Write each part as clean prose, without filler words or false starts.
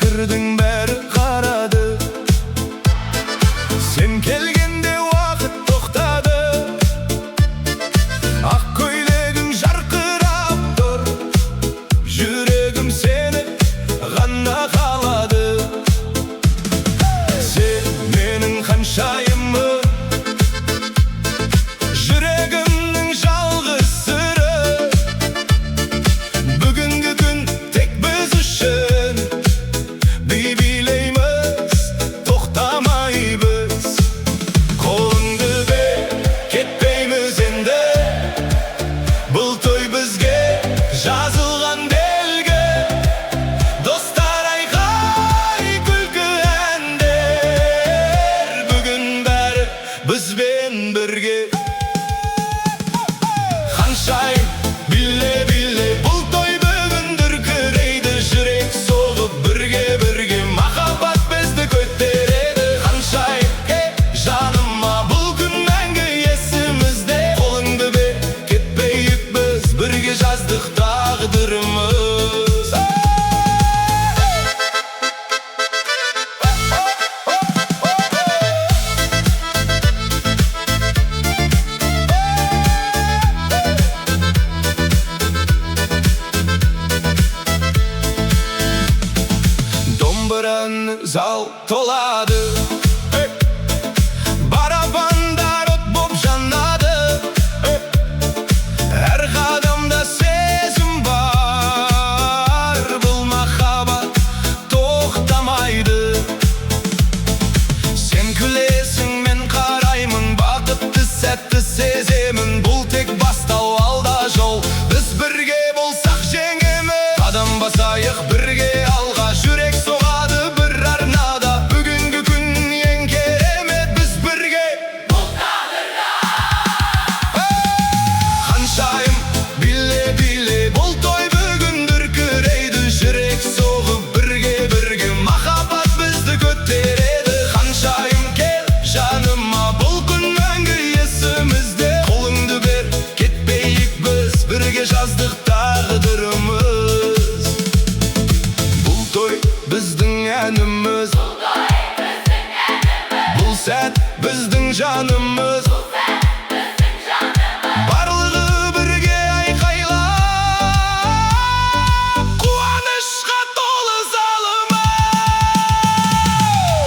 Кірдің бәрі қарады, сен келгенде уақыт тоқтады. Ақ көйлегің жарқырап тұр, жүрегім сені ғана қалады. Сен менің ханшайымым, жүрегімнің жалғыз сыры. Бүгінгі күн тек біз үшін билейміз, тоқтамайбыз. Қолыңды бер, кетпейміз енді. Бұл той бізге жазылған белгі. Достар айқай, күлкі әндер, бүгін бәрі бізбен бірге. Ханшайым, биле, биле, бұл той бүгін дүркірейді. Жүрек соғып бірге махаббат бізді көтереді. Ханшайым, жаныма, бұл күн мәңгі есімізде. Қолыңды бер, кетпейік біз, бірге жаздық тағдырымыз. Зал толады, барабандар от боп жанады. Әр қадамда сезім бар, бұл махаббат тоқтамайды. Сен күлесің, мен қараймын, бақытты сәтті сеземін. Бұл тек бастау, алда жол, біз бірге болсақ жеңеміз. Қадам басайық бірге алға, жүрек соғады бір арнада. Бүгінгі күн ең керемет, біз бірге бұл тағдырда. Ханшайым, биле, биле, бұл той бүгін дүркірейді. Жүрек соғып бірге махаббат бізді көтереді. Ханшайым, кел жаныма, бұл күн мәңгі есімізде. Қолыңды бер, кетпейік біз, бірге жаздық тағдырымыз. Бұл той біздің әніміз, бұл сәт біздің жанымыз. Барлығы бірге айқайлап, қуанышқа толы залымыз.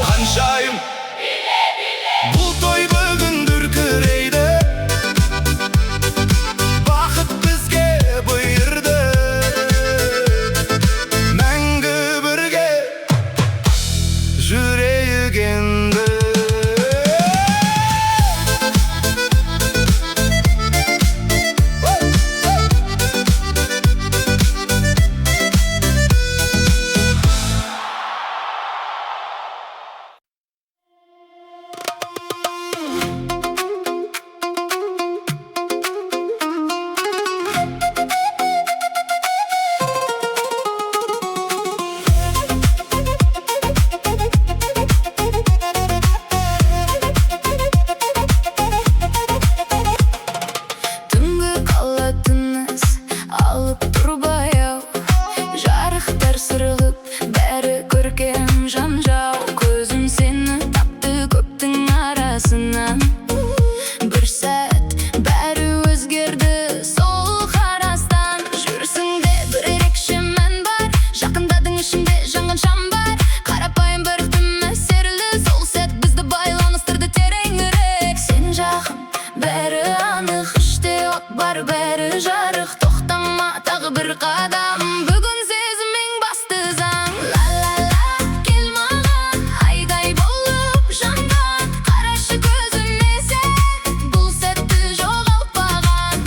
Ханшайым, бұл той бүгін дүркірейді. Бақыт бізге бұйырды, мәңгі бірге жүрейік енді.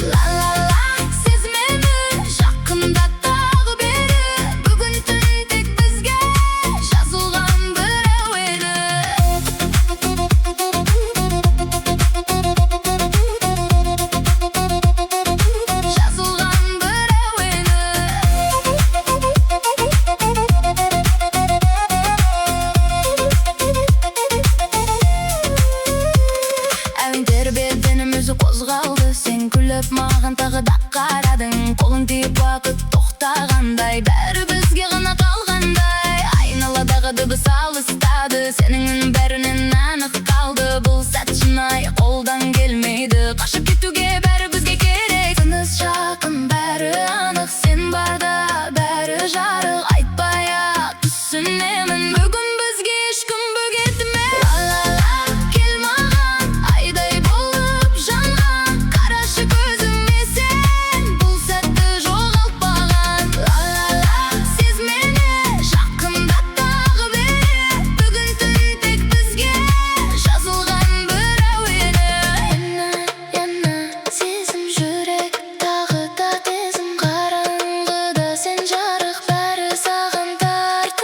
La қозғалды. Сен күліп маған тағы да қарадың. Қолың тиіп уақыт тоқтағандай, бәрі бізге ғана қалғандай. Айналадағы дыбыс алыстады, сенің үнің бәрінен анық қалды. Бұл сәт шынайы қолдан келмейді, қашып кетуге бәрі бізге керек. Тыныс жақын, бәрі анық, сен барда бәрі жарық. Айтпай-ақ түсінемін, бүгін бізге ешкім бөгетіме. Ла-ла-ла, кел маған, айдай болып жанған. Қарашы көзіме сен, бұл сәтті жоғалтпаған. Ла-ла-ла, сез мені, жақында тағы бері. Бүгін түн тек бізге жазылған бір әуені. Яна, сезім жүрек, тағы да тезім. Қараңғыда сен жарық, бәрі саған тартып.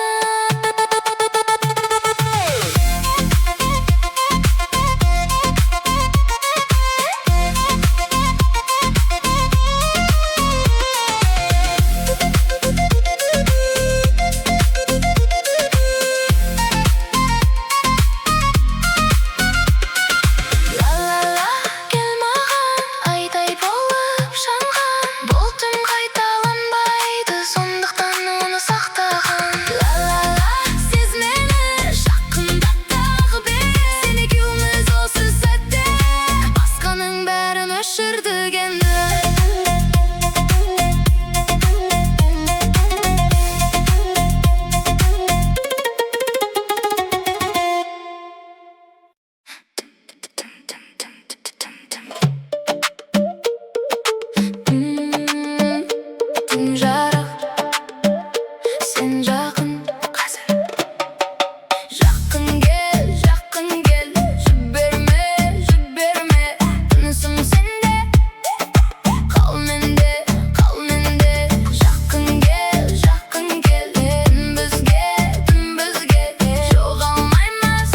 Ла-ла-ла, кел маған, айдай болып жанған. Бұл түн қайталанбайды, сондықтан оны сақтаған. Ла-ла-ла, сез мені, жақында тағы бері. Сен екеуміз осы сәтте басқаның бәрін өшірдік енді. Түн жарық, сен жақын қазір. Жақын кел, жіберме, жіберме. Тынысым сенде, қал менде, қал менде. Жақын кел, түн бізге жоғалмаймыз.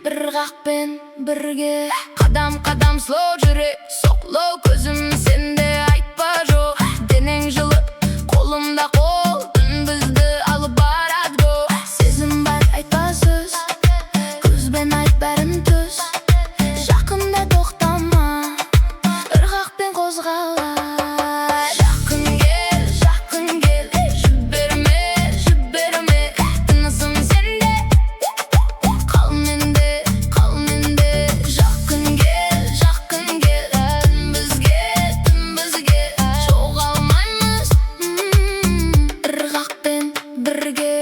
Бір қақпен бірге, қадам slow жүрек, соқлау көзім сенде. Айтпа жоқ, денең жылы, қолымда қол, түн бізді алып барады го. Сезім бар, айтпа сөз, көзбен айт бәрін түс. Жақында тоқтама, ырғақпен қозғала. Жақын кел, жіберме, жіберме. Тынысым сенде, қал менде, қал менде. Жақын кел, түн бізге жоғалмаймыз. Ырғақпен бірге.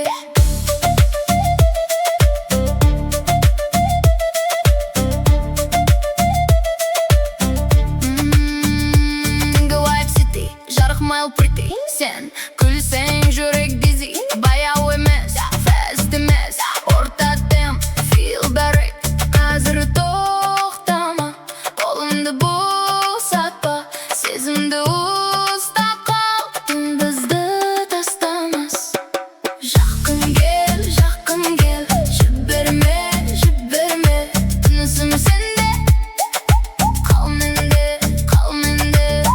Түнгі Vibe City, жарық Mile Pretty. Сен күлсең жүрек дизzy, баяу емес, fast емес. Орта темп, feel the rhythm. Қазір тоқтама, қолымды босатпа. Сезімді ұстап қал, түн бізді тастамас. Жақын кел, жіберме, жіберме. Тынысым сенде, қал менде, қал менде.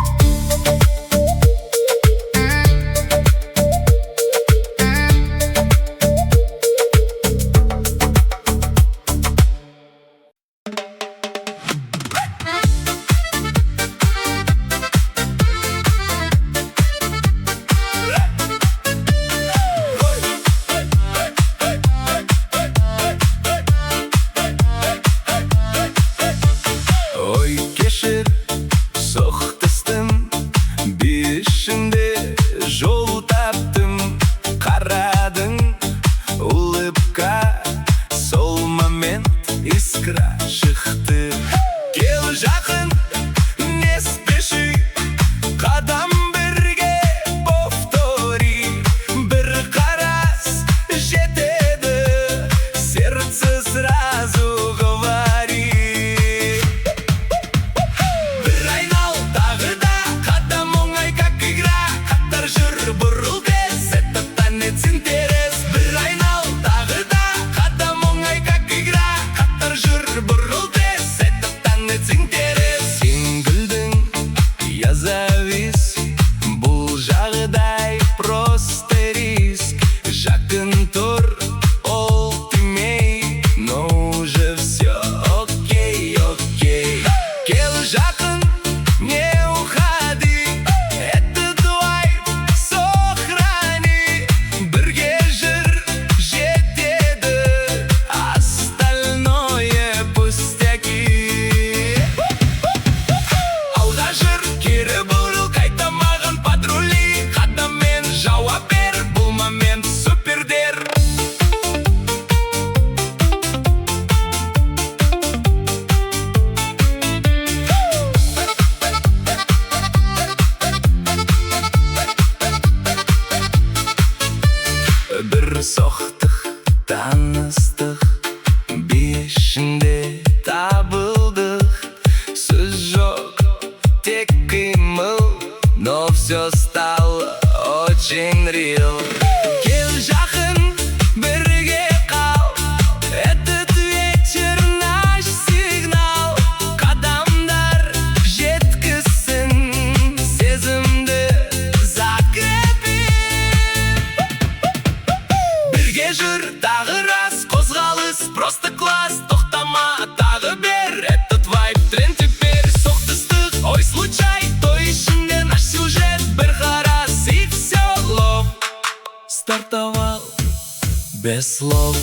Ой, кешір, соқтыстым, бешінде жол таптым. Қарадың, улыбка, сол момент искра шықты. Кел жақын, не спеши, қадам бірге повтори. Бір қарас жетеді, сердце сразу говори. слов.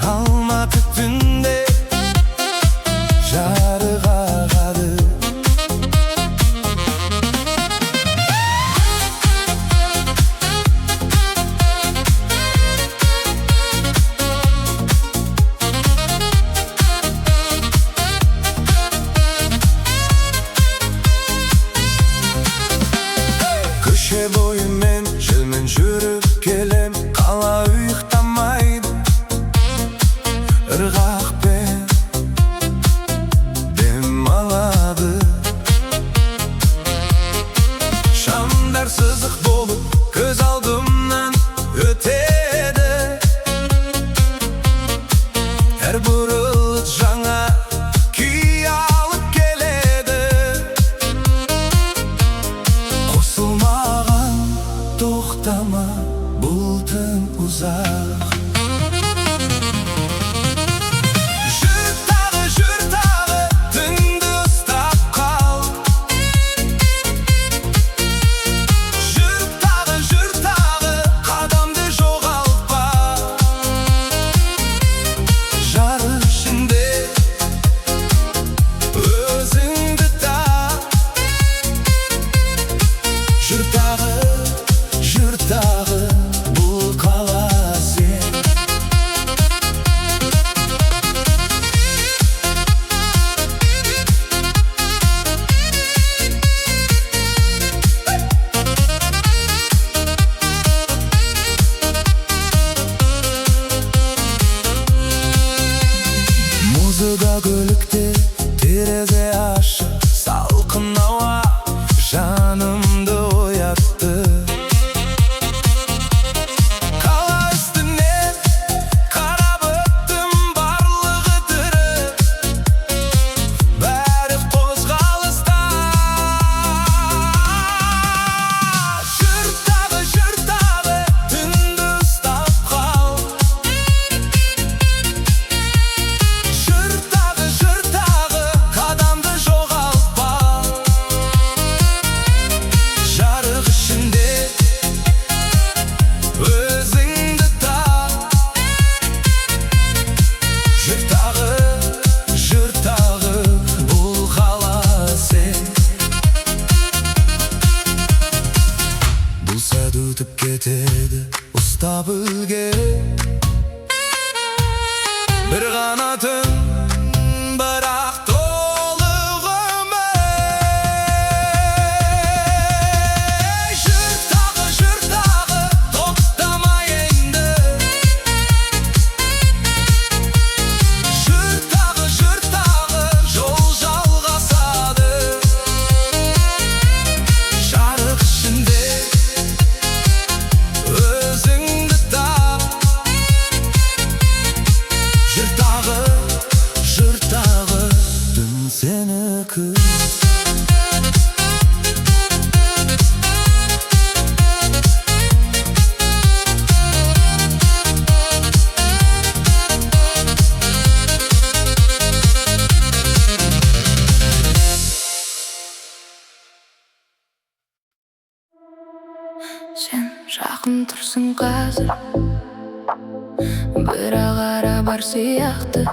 Алматы түнде жарық ағады, көше бойымен желмен жүріп келем, қала ұйықтамайды, ырғақпен дем алады. Шамдар сызық болып көз алдымнан өтеді, әр бұрылыс жаңа күй алып келеді. Қосылмаған тоқтама, бұл түн ұзақ. Жүр тағы, түнді ұстап қал. Жүр тағы, қадамды жоғалтпа. Жарық ішінде өзіңді тап. Жүр тағы, бұл қала сен. Музыка көлікте, терезе ашық, салқын ауа жанымды оятты. Қала үстінен қарап өттім, барлығы тірі, бәрі қозғалыста. Жүр тағы, түнді ұстап қал. Жүр тағы, қадамды жоғалтпа. Жарық ішінде өзіңді тап. Жүр тағы, бұл қала сен. Бұл сәт өтіп кетеді, ұстап үлгері. Бір ғана түн, бірақ толы ғұмыр. Жүр тағы, тоқтама енді. Жүр тағы, жол жалғасады. Жарық ішінде өзіңді тап. Жүр тағы, түн сенікі. Сен жақын тұрсың қазір, бірақ ара бар сияқты.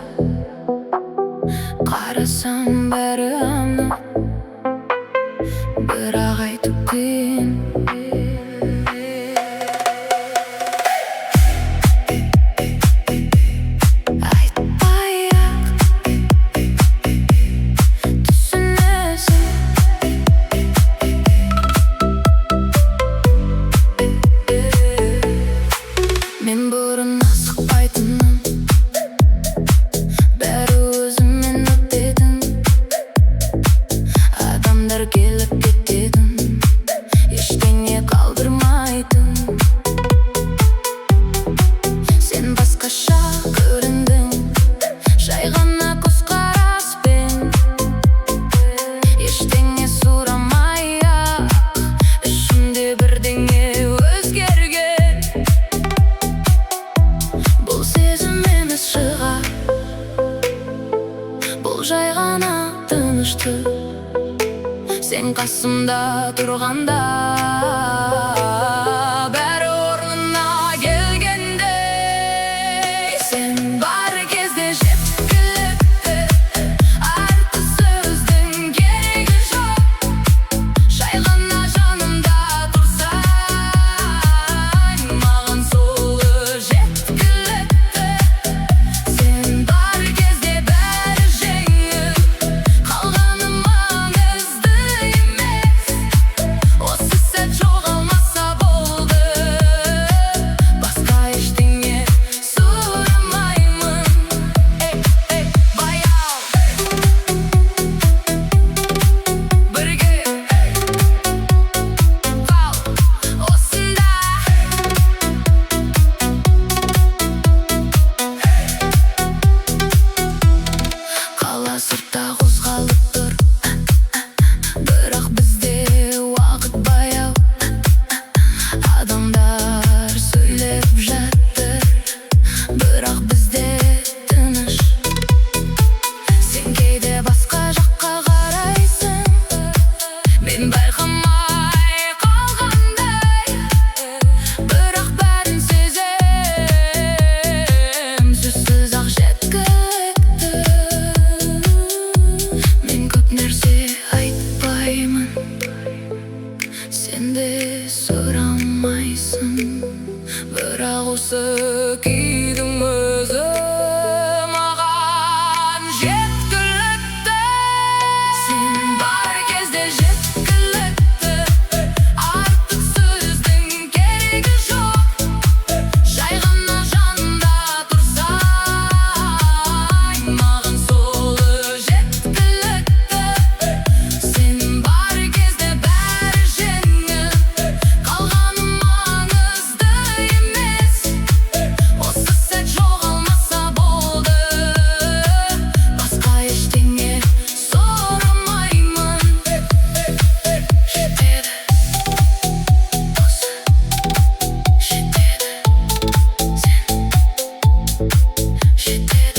Қарасам бәрі анық, бірақ айтып қиын. Айтпай-ақ түсінесің. Мен бұрын асықпайтынмын, бәрі өзіммен өтетін. жоқ жай ғана тыныштық. Сен қасымда тұрғанда бәрі орнына келгендей. Сен бар кезде жеткілікті, артық сөздің керегі жоқ. Жай ғана жанымда тұрсаң, маған солы жеткілікті. Сен бар кезде бәрі жеңіл, қалғаны маңызды емес. Осы сәт жоғалмаса болды, басқа ештеңе сұрамаймын. Баяу бірге қал осында. Қала сыртта қозғалып тұр, бірақ бізде уақыт баяу. Адамдар сөйлеп жатыр, бірақ бізде тыныш. Сен кейде басқа жаққа қарайсың, мен байқамай қалғандай. Бірақ бәрін сезем, сөзсіз-ақ жеткілікті. Мен көп нәрсе айтпаймын, сен де сұрамайсың. Бірақ осы күйдің өзі маған жеткілікті. Сен бар кезде жеткілікті, артық сөздің керегі жоқ. Жай ғана жанымда тұрсаң, маған солы жеткілікті. Сен бар кезде бәрі жеңіл, қалғаны маңызды емес. Осы сәт жоғалмаса болды, басқа ештеңе сұрамаймын. Жетеді, осы жетеді, сен жетеді.